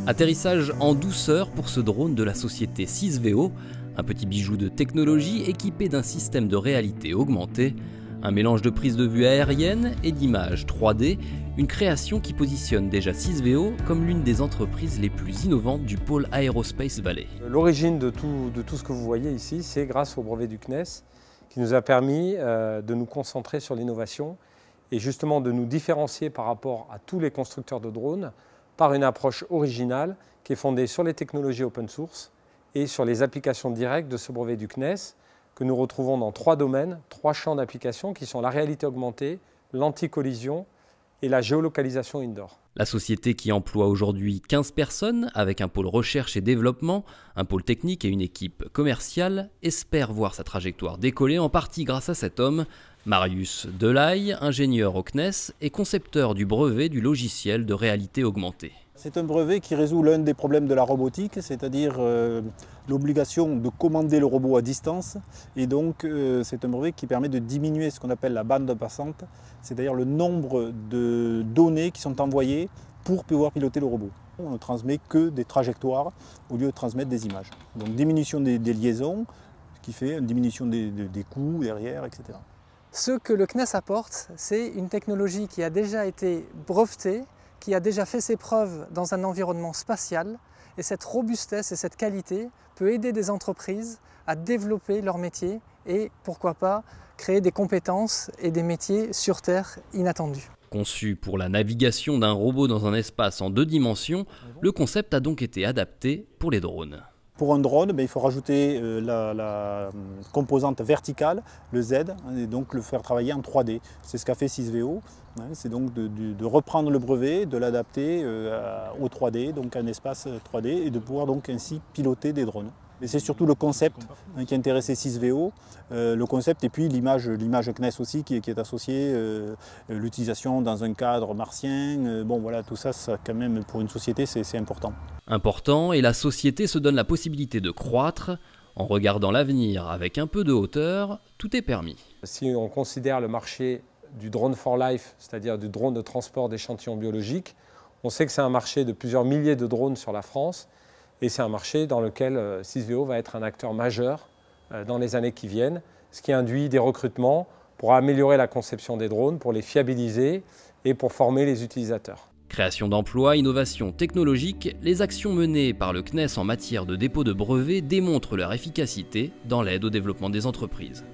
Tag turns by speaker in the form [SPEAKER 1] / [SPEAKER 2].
[SPEAKER 1] Atterrissage en douceur pour ce drone de la société Sysveo, un petit bijou de technologie équipé d'un système de réalité augmentée, un mélange de prise de vue aérienne et d'images 3D, une création qui positionne déjà Sysveo comme l'une des entreprises les plus innovantes du pôle Aerospace Valley.
[SPEAKER 2] L'origine de tout ce que vous voyez ici, c'est grâce au brevet du CNES qui nous a permis de nous concentrer sur l'innovation et justement de nous différencier par rapport à tous les constructeurs de drones par une approche originale qui est fondée sur les technologies open source et sur les applications directes de ce brevet du CNES que nous retrouvons dans 3 domaines, 3 champs d'application qui sont la réalité augmentée, l'anti-collision et la géolocalisation indoor.
[SPEAKER 1] La société qui emploie aujourd'hui 15 personnes, avec un pôle recherche et développement, un pôle technique et une équipe commerciale, espère voir sa trajectoire décoller en partie grâce à cet homme, Marius Delaye, ingénieur au CNES et concepteur du brevet du logiciel de réalité augmentée.
[SPEAKER 3] C'est un brevet qui résout l'un des problèmes de la robotique, c'est-à-dire l'obligation de commander le robot à distance. Et donc c'est un brevet qui permet de diminuer ce qu'on appelle la bande passante, c'est-à-dire le nombre de données qui sont envoyées pour pouvoir piloter le robot. On ne transmet que des trajectoires au lieu de transmettre des images. Donc diminution des liaisons, ce qui fait une diminution des coûts derrière, etc.
[SPEAKER 4] Ce que le CNES apporte, c'est une technologie qui a déjà été brevetée, qui a déjà fait ses preuves dans un environnement spatial, et cette robustesse et cette qualité peut aider des entreprises à développer leur métier et, pourquoi pas, créer des compétences et des métiers sur Terre inattendus.
[SPEAKER 1] Conçu pour la navigation d'un robot dans un espace en 2 dimensions, le concept a donc été adapté pour les drones.
[SPEAKER 3] Pour un drone, il faut rajouter la composante verticale, le Z, et donc le faire travailler en 3D. C'est ce qu'a fait Sysveo. C'est donc de reprendre le brevet, de l'adapter au 3D, donc un espace 3D, et de pouvoir donc ainsi piloter des drones. Et c'est surtout le concept qui a intéressé Sysveo, le concept et puis l'image CNES aussi qui est associée, l'utilisation dans un cadre martien. Bon voilà, tout ça, quand même pour une société c'est important.
[SPEAKER 1] Important, et la société se donne la possibilité de croître. En regardant l'avenir avec un peu de hauteur, tout est permis.
[SPEAKER 2] Si on considère le marché du drone for life, c'est-à-dire du drone de transport d'échantillons biologiques, on sait que c'est un marché de plusieurs milliers de drones sur la France. Et c'est un marché dans lequel Sysveo va être un acteur majeur dans les années qui viennent, ce qui induit des recrutements pour améliorer la conception des drones, pour les fiabiliser et pour former les utilisateurs.
[SPEAKER 1] Création d'emplois, innovation technologique, les actions menées par le CNES en matière de dépôt de brevets démontrent leur efficacité dans l'aide au développement des entreprises.